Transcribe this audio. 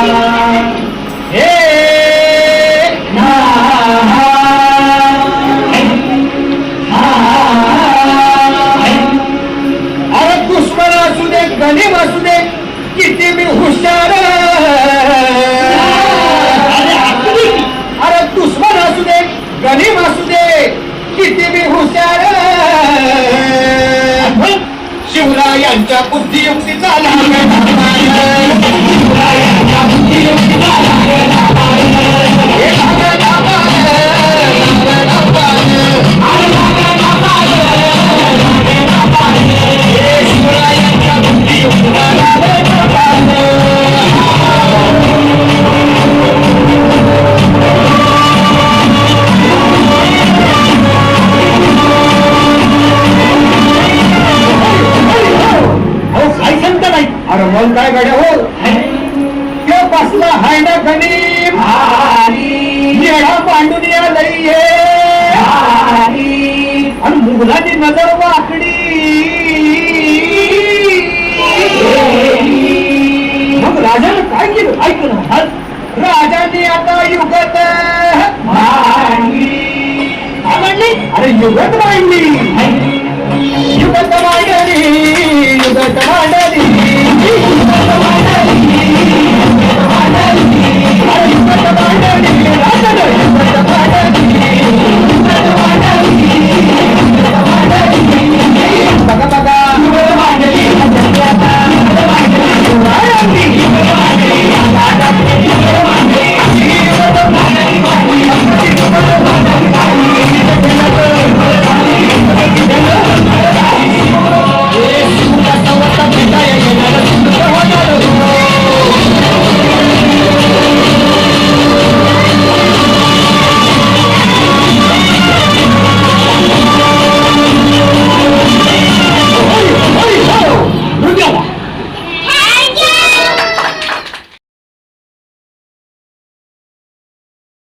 अरे दुश्मन असू दे गणिम असू दे किती मी हुशार अरे दुश्मन असू दे गणिम असू दे किती मी हुशार शिवरायांच्या बुद्धियुक्तीचा अरे मग काय गाड्या हो ते बसला हाय ना गणिम येडा पांडून लई आणि मुघलाची नजर वाकडी मग राजाने काय केलं ऐकलं राजाने आता युगत मांडली अरे युगत मांडली युगत मांडली युगत मांडली